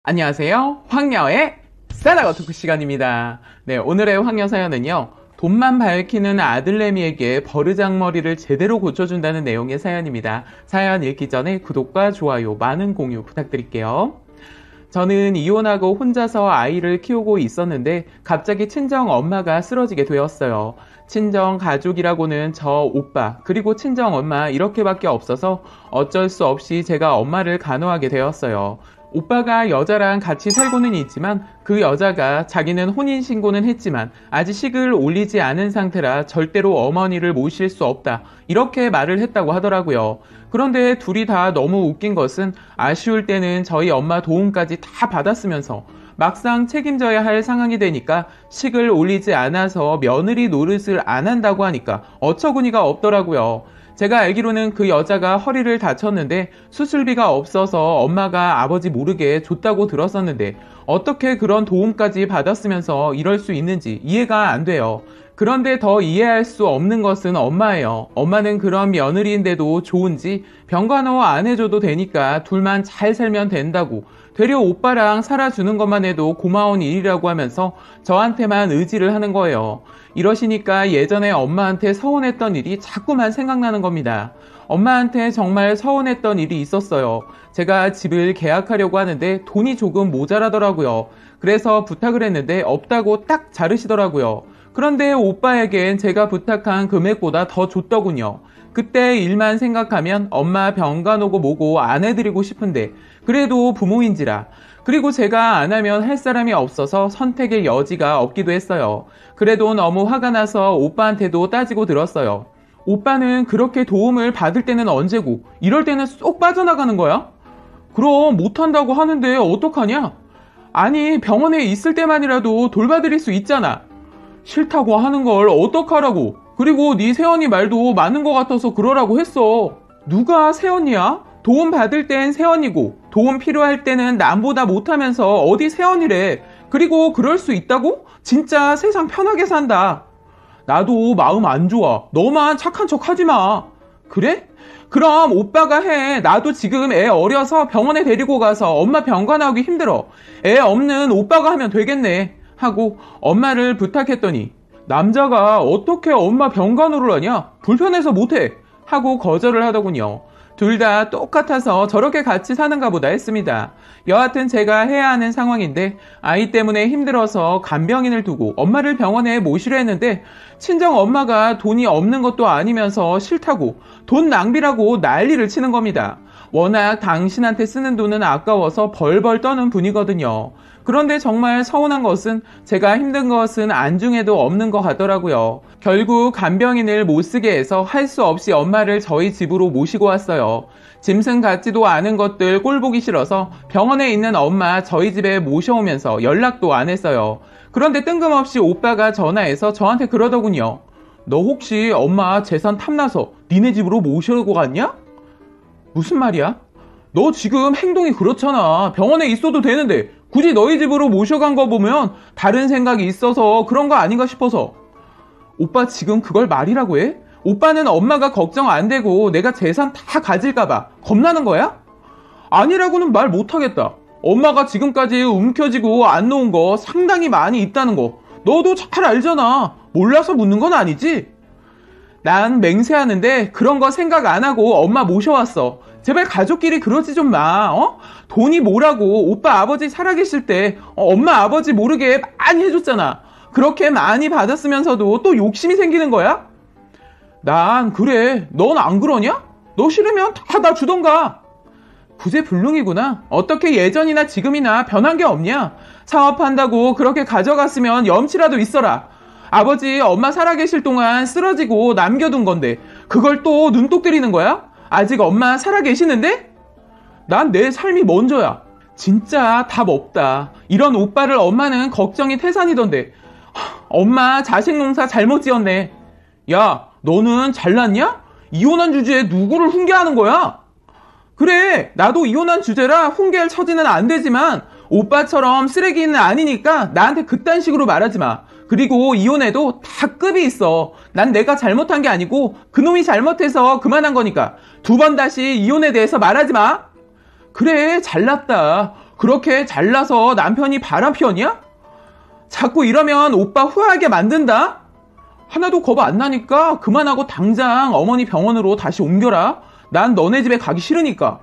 안녕하세요. 황녀의 싸다가 토크 시간입니다. 네, 오늘의 황녀 사연은요. 돈만 밝히는 아들내미에게 버르장머리를 제대로 고쳐준다는 내용의 사연입니다. 사연 읽기 전에 구독과 좋아요, 많은 공유 부탁드릴게요. 저는 이혼하고 혼자서 아이를 키우고 있었는데 갑자기 친정 엄마가 쓰러지게 되었어요. 친정 가족이라고는 저 오빠 그리고 친정 엄마 이렇게밖에 없어서 어쩔 수 없이 제가 엄마를 간호하게 되었어요. 오빠가 여자랑 같이 살고는 있지만 그 여자가 자기는 혼인신고는 했지만 아직 식을 올리지 않은 상태라 절대로 어머니를 모실 수 없다 이렇게 말을 했다고 하더라고요. 그런데 둘이 다 너무 웃긴 것은 아쉬울 때는 저희 엄마 도움까지 다 받았으면서 막상 책임져야 할 상황이 되니까 식을 올리지 않아서 며느리 노릇을 안 한다고 하니까 어처구니가 없더라고요. 제가 알기로는 그 여자가 허리를 다쳤는데 수술비가 없어서 엄마가 아버지 모르게 줬다고 들었었는데 어떻게 그런 도움까지 받았으면서 이럴 수 있는지 이해가 안 돼요. 그런데 더 이해할 수 없는 것은 엄마예요. 엄마는 그런 며느리인데도 좋은지 병간호 안 해줘도 되니까 둘만 잘 살면 된다고 되려 오빠랑 살아주는 것만 해도 고마운 일이라고 하면서 저한테만 의지를 하는 거예요. 이러시니까 예전에 엄마한테 서운했던 일이 자꾸만 생각나는 겁니다. 엄마한테 정말 서운했던 일이 있었어요. 제가 집을 계약하려고 하는데 돈이 조금 모자라더라고요. 그래서 부탁을 했는데 없다고 딱 자르시더라고요. 그런데 오빠에겐 제가 부탁한 금액보다 더 줬더군요. 그때 일만 생각하면 엄마 병간 오고 뭐고 안 해드리고 싶은데 그래도 부모인지라 그리고 제가 안 하면 할 사람이 없어서 선택의 여지가 없기도 했어요. 그래도 너무 화가 나서 오빠한테도 따지고 들었어요. 오빠는 그렇게 도움을 받을 때는 언제고 이럴 때는 쏙 빠져나가는 거야? 그럼 못한다고 하는데 어떡하냐? 아니 병원에 있을 때만이라도 돌봐드릴 수 있잖아. 싫다고 하는 걸 어떡하라고. 그리고 네 새언니 말도 많은 것 같아서 그러라고 했어. 누가 새언니야? 도움 받을 땐 새언니고 도움 필요할 때는 남보다 못하면서 어디 새언니래. 그리고 그럴 수 있다고? 진짜 세상 편하게 산다. 나도 마음 안 좋아. 너만 착한 척 하지 마. 그래? 그럼 오빠가 해. 나도 지금 애 어려서 병원에 데리고 가서 엄마 병간하기 힘들어. 애 없는 오빠가 하면 되겠네. 하고 엄마를 부탁했더니 남자가 어떻게 엄마 병간호를 하냐? 불편해서 못해. 하고 거절을 하더군요. 둘 다 똑같아서 저렇게 같이 사는가 보다 했습니다. 여하튼 제가 해야 하는 상황인데 아이 때문에 힘들어서 간병인을 두고 엄마를 병원에 모시려 했는데 친정 엄마가 돈이 없는 것도 아니면서 싫다고 돈 낭비라고 난리를 치는 겁니다. 워낙 당신한테 쓰는 돈은 아까워서 벌벌 떠는 분이거든요. 그런데 정말 서운한 것은 제가 힘든 것은 안중에도 없는 것 같더라고요. 결국 간병인을 못 쓰게 해서 할 수 없이 엄마를 저희 집으로 모시고 왔어요. 짐승 같지도 않은 것들 꼴보기 싫어서 병원에 있는 엄마 저희 집에 모셔오면서 연락도 안 했어요. 그런데 뜬금없이 오빠가 전화해서 저한테 그러더군요. 너 혹시 엄마 재산 탐나서 니네 집으로 모시고 갔냐? 무슨 말이야? 너 지금 행동이 그렇잖아. 병원에 있어도 되는데 굳이 너희 집으로 모셔간 거 보면 다른 생각이 있어서 그런 거 아닌가 싶어서. 오빠 지금 그걸 말이라고 해? 오빠는 엄마가 걱정 안 되고 내가 재산 다 가질까봐 겁나는 거야? 아니라고는 말 못하겠다. 엄마가 지금까지 움켜쥐고 안 놓은 거 상당히 많이 있다는 거 너도 잘 알잖아. 몰라서 묻는 건 아니지? 난 맹세하는데 그런 거 생각 안 하고 엄마 모셔왔어. 제발 가족끼리 그러지 좀 마. 돈이 뭐라고. 오빠 아버지 살아계실 때 엄마 아버지 모르게 많이 해줬잖아. 그렇게 많이 받았으면서도 또 욕심이 생기는 거야? 난 그래. 넌 안 그러냐? 너 싫으면 다 나 주던가. 구제불능이구나. 어떻게 예전이나 지금이나 변한 게 없냐? 사업한다고 그렇게 가져갔으면 염치라도 있어라. 아버지 엄마 살아계실 동안 쓰러지고 남겨둔 건데 그걸 또 눈독 들이는 거야? 아직 엄마 살아계시는데? 난 내 삶이 먼저야. 진짜 답 없다. 이런 오빠를 엄마는 걱정이 태산이던데. 엄마 자식 농사 잘못 지었네. 야, 너는 잘났냐? 이혼한 주제에 누구를 훈계하는 거야? 그래, 나도 이혼한 주제라 훈계할 처지는 안 되지만 오빠처럼 쓰레기는 아니니까 나한테 그딴 식으로 말하지 마. 그리고 이혼해도 다 급이 있어. 난 내가 잘못한 게 아니고 그놈이 잘못해서 그만한 거니까 두 번 다시 이혼에 대해서 말하지 마. 그래, 잘났다. 그렇게 잘나서 남편이 바람피었냐? 자꾸 이러면 오빠 후회하게 만든다? 하나도 겁 안 나니까 그만하고 당장 어머니 병원으로 다시 옮겨라. 난 너네 집에 가기 싫으니까.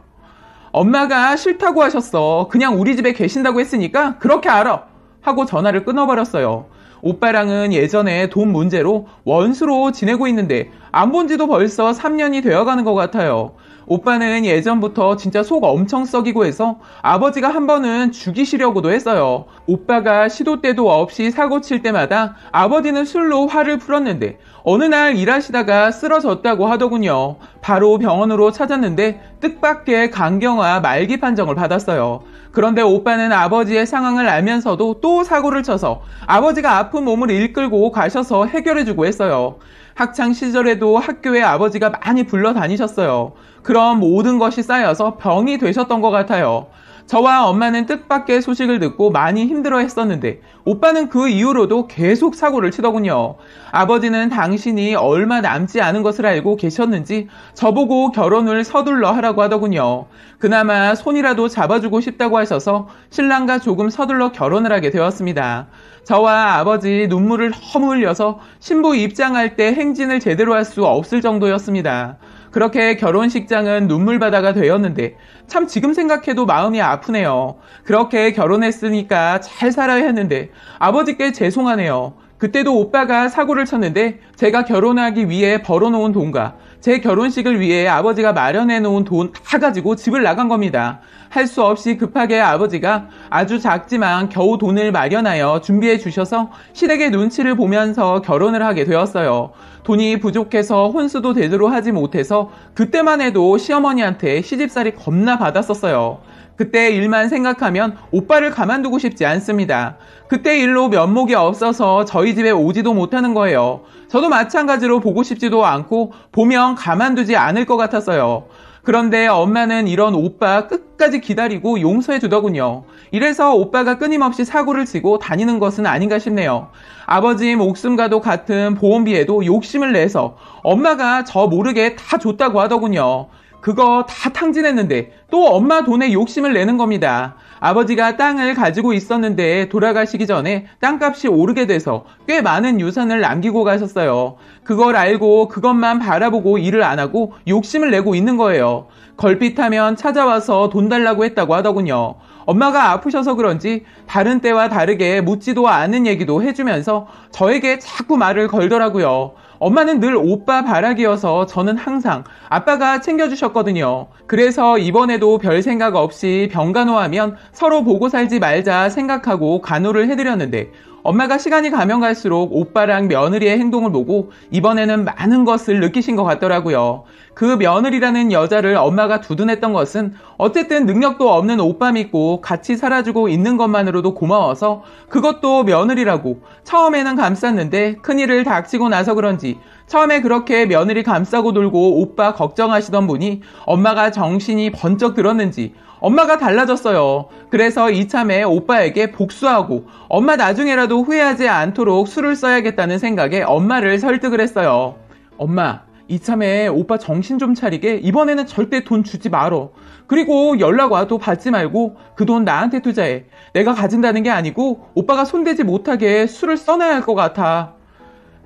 엄마가 싫다고 하셨어. 그냥 우리 집에 계신다고 했으니까 그렇게 알아. 하고 전화를 끊어버렸어요. 오빠랑은 예전에 돈 문제로 원수로 지내고 있는데 안 본 지도 벌써 3년이 되어가는 것 같아요. 오빠는 예전부터 진짜 속 엄청 썩이고 해서 아버지가 한 번은 죽이시려고도 했어요. 오빠가 시도 때도 없이 사고 칠 때마다 아버지는 술로 화를 풀었는데 어느 날 일하시다가 쓰러졌다고 하더군요. 바로 병원으로 찾았는데 뜻밖의 간경화 말기 판정을 받았어요. 그런데 오빠는 아버지의 상황을 알면서도 또 사고를 쳐서 아버지가 아픈 몸을 이끌고 가셔서 해결해주고 했어요. 학창 시절에도 학교에 아버지가 많이 불러다니셨어요. 그럼 모든 것이 쌓여서 병이 되셨던 것 같아요. 저와 엄마는 뜻밖의 소식을 듣고 많이 힘들어 했었는데 오빠는 그 이후로도 계속 사고를 치더군요. 아버지는 당신이 얼마 남지 않은 것을 알고 계셨는지 저보고 결혼을 서둘러 하라고 하더군요. 그나마 손이라도 잡아주고 싶다고 하셔서 신랑과 조금 서둘러 결혼을 하게 되었습니다. 저와 아버지 눈물을 너무 흘려서 신부 입장할 때 행진을 제대로 할 수 없을 정도였습니다. 그렇게 결혼식장은 눈물바다가 되었는데 참 지금 생각해도 마음이 아프네요. 그렇게 결혼했으니까 잘 살아야 했는데 아버지께 죄송하네요. 그때도 오빠가 사고를 쳤는데 제가 결혼하기 위해 벌어놓은 돈과 제 결혼식을 위해 아버지가 마련해 놓은 돈 다 가지고 집을 나간 겁니다. 할 수 없이 급하게 아버지가 아주 작지만 겨우 돈을 마련하여 준비해 주셔서 시댁의 눈치를 보면서 결혼을 하게 되었어요. 돈이 부족해서 혼수도 제대로 하지 못해서 그때만 해도 시어머니한테 시집살이 겁나 받았었어요. 그때 일만 생각하면 오빠를 가만두고 싶지 않습니다. 그때 일로 면목이 없어서 저희 집에 오지도 못하는 거예요. 저도 마찬가지로 보고 싶지도 않고 보면 가만두지 않을 것 같았어요. 그런데 엄마는 이런 오빠 끝까지 기다리고 용서해 주더군요. 이래서 오빠가 끊임없이 사고를 치고 다니는 것은 아닌가 싶네요. 아버지 목숨과도 같은 보험비에도 욕심을 내서 엄마가 저 모르게 다 줬다고 하더군요. 그거 다 탕진했는데 또 엄마 돈에 욕심을 내는 겁니다. 아버지가 땅을 가지고 있었는데 돌아가시기 전에 땅값이 오르게 돼서 꽤 많은 유산을 남기고 가셨어요. 그걸 알고 그것만 바라보고 일을 안 하고 욕심을 내고 있는 거예요. 걸핏하면 찾아와서 돈 달라고 했다고 하더군요. 엄마가 아프셔서 그런지 다른 때와 다르게 묻지도 않은 얘기도 해주면서 저에게 자꾸 말을 걸더라고요. 엄마는 늘 오빠 바라기여서 저는 항상 아빠가 챙겨주셨거든요. 그래서 이번에도 별 생각 없이 병간호하면 서로 보고 살지 말자 생각하고 간호를 해드렸는데 엄마가 시간이 가면 갈수록 오빠랑 며느리의 행동을 보고 이번에는 많은 것을 느끼신 것 같더라고요. 그 며느리라는 여자를 엄마가 두둔했던 것은 어쨌든 능력도 없는 오빠 믿고 같이 살아주고 있는 것만으로도 고마워서 그것도 며느리라고 처음에는 감쌌는데 큰일을 닥치고 나서 그런지 처음에 그렇게 며느리 감싸고 돌고 오빠 걱정하시던 분이 엄마가 정신이 번쩍 들었는지 엄마가 달라졌어요. 그래서 이참에 오빠에게 복수하고 엄마 나중에라도 후회하지 않도록 술을 써야겠다는 생각에 엄마를 설득을 했어요. 엄마, 이참에 오빠 정신 좀 차리게 이번에는 절대 돈 주지 말어. 그리고 연락 와도 받지 말고 그 돈 나한테 투자해. 내가 가진다는 게 아니고 오빠가 손대지 못하게 술을 써놔야 할 것 같아.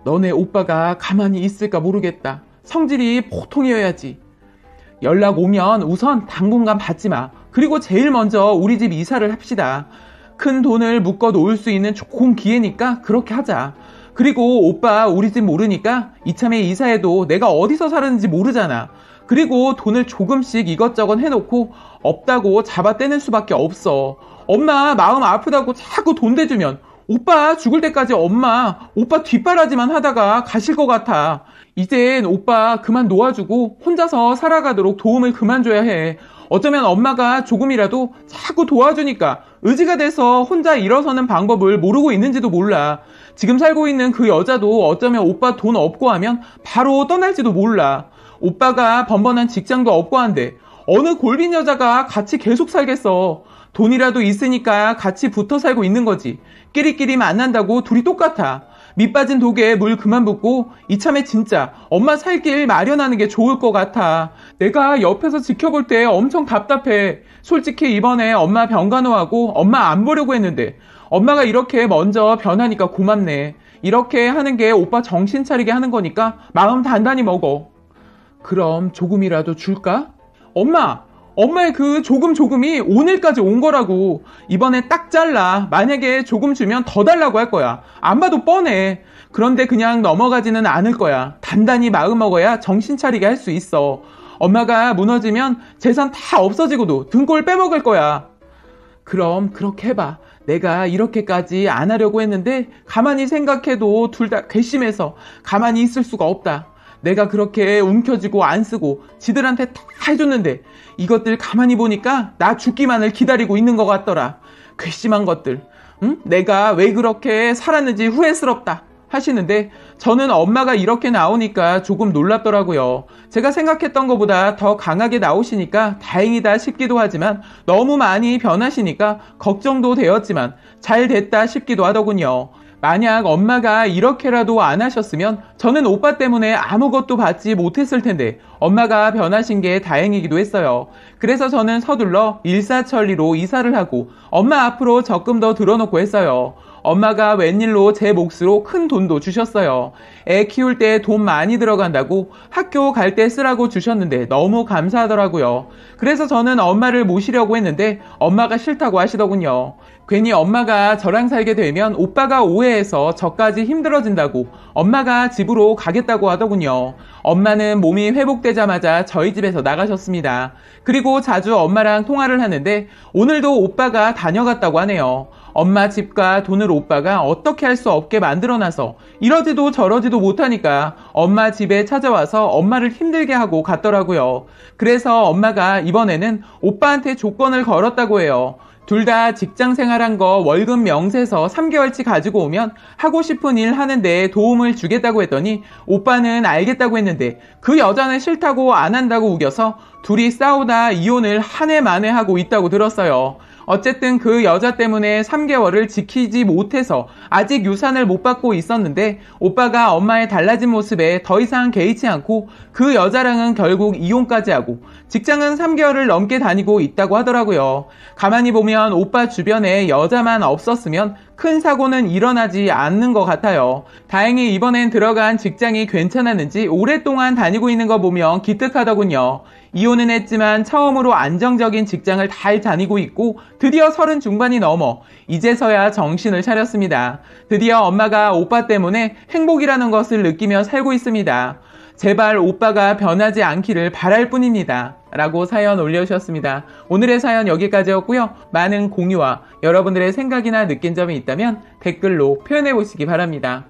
너네 오빠가 가만히 있을까 모르겠다. 성질이 보통이어야지. 연락 오면 우선 당분간 받지 마. 그리고 제일 먼저 우리 집 이사를 합시다. 큰 돈을 묶어 놓을 수 있는 좋은 기회니까 그렇게 하자. 그리고 오빠 우리 집 모르니까 이참에 이사해도 내가 어디서 살았는지 모르잖아. 그리고 돈을 조금씩 이것저것 해놓고 없다고 잡아떼는 수밖에 없어. 엄마 마음 아프다고 자꾸 돈 대주면 오빠 죽을 때까지 오빠 뒷바라지만 하다가 가실 것 같아. 이젠 오빠 그만 놓아주고 혼자서 살아가도록 도움을 그만 줘야 해. 어쩌면 엄마가 조금이라도 자꾸 도와주니까 의지가 돼서 혼자 일어서는 방법을 모르고 있는지도 몰라. 지금 살고 있는 그 여자도 어쩌면 오빠 돈 없고 하면 바로 떠날지도 몰라. 오빠가 번번한 직장도 없고 한데 어느 골빈 여자가 같이 계속 살겠어. 돈이라도 있으니까 같이 붙어 살고 있는 거지. 끼리끼리 만난다고 둘이 똑같아. 밑 빠진 독에 물 그만 붓고 이참에 진짜 엄마 살 길 마련하는 게 좋을 것 같아. 내가 옆에서 지켜볼 때 엄청 답답해. 솔직히 이번에 엄마 병간호하고 엄마 안 보려고 했는데 엄마가 이렇게 먼저 변하니까 고맙네. 이렇게 하는 게 오빠 정신 차리게 하는 거니까 마음 단단히 먹어. 그럼 조금이라도 줄까? 엄마의 그 조금이 오늘까지 온 거라고. 이번에 딱 잘라. 만약에 조금 주면 더 달라고 할 거야. 안 봐도 뻔해. 그런데 그냥 넘어가지는 않을 거야. 단단히 마음 먹어야 정신 차리게 할 수 있어. 엄마가 무너지면 재산 다 없어지고도 등골 빼먹을 거야. 그럼 그렇게 해봐. 내가 이렇게까지 안 하려고 했는데 가만히 생각해도 둘 다 괘씸해서 가만히 있을 수가 없다. 내가 그렇게 움켜쥐고 안 쓰고 지들한테 다 해줬는데 이것들 가만히 보니까 나 죽기만을 기다리고 있는 것 같더라. 괘씸한 것들. 응? 내가 왜 그렇게 살았는지 후회스럽다 하시는데 저는 엄마가 이렇게 나오니까 조금 놀랍더라고요. 제가 생각했던 것보다 더 강하게 나오시니까 다행이다 싶기도 하지만 너무 많이 변하시니까 걱정도 되었지만 잘 됐다 싶기도 하더군요. 만약 엄마가 이렇게라도 안 하셨으면 저는 오빠 때문에 아무것도 받지 못했을 텐데 엄마가 변하신 게 다행이기도 했어요. 그래서 저는 서둘러 일사천리로 이사를 하고 엄마 앞으로 적금 더 들어놓고 했어요. 엄마가 웬일로 제 몫으로 큰 돈도 주셨어요. 애 키울 때 돈 많이 들어간다고 학교 갈 때 쓰라고 주셨는데 너무 감사하더라고요. 그래서 저는 엄마를 모시려고 했는데 엄마가 싫다고 하시더군요. 괜히 엄마가 저랑 살게 되면 오빠가 오해해서 저까지 힘들어진다고 엄마가 집으로 가겠다고 하더군요. 엄마는 몸이 회복되자마자 저희 집에서 나가셨습니다. 그리고 자주 엄마랑 통화를 하는데 오늘도 오빠가 다녀갔다고 하네요. 엄마 집과 돈을 오빠가 어떻게 할 수 없게 만들어놔서 이러지도 저러지도 못하니까 엄마 집에 찾아와서 엄마를 힘들게 하고 갔더라고요. 그래서 엄마가 이번에는 오빠한테 조건을 걸었다고 해요. 둘 다 직장 생활한 거 월급 명세서 3개월치 가지고 오면 하고 싶은 일 하는데 도움을 주겠다고 했더니 오빠는 알겠다고 했는데 그 여자는 싫다고 안 한다고 우겨서 둘이 싸우다 이혼을 한 해 만에 하고 있다고 들었어요. 어쨌든 그 여자 때문에 3개월을 지키지 못해서 아직 유산을 못 받고 있었는데 오빠가 엄마의 달라진 모습에 더 이상 개의치 않고 그 여자랑은 결국 이혼까지 하고 직장은 3개월을 넘게 다니고 있다고 하더라고요. 가만히 보면 오빠 주변에 여자만 없었으면 큰 사고는 일어나지 않는 것 같아요. 다행히 이번엔 들어간 직장이 괜찮았는지 오랫동안 다니고 있는 거 보면 기특하더군요. 이혼은 했지만 처음으로 안정적인 직장을 잘 다니고 있고 드디어 30 중반이 넘어 이제서야 정신을 차렸습니다. 드디어 엄마가 오빠 때문에 행복이라는 것을 느끼며 살고 있습니다. 제발 오빠가 변하지 않기를 바랄 뿐입니다. 라고 사연 올려주셨습니다. 오늘의 사연 여기까지였고요. 많은 공유와 여러분들의 생각이나 느낀 점이 있다면 댓글로 표현해 보시기 바랍니다.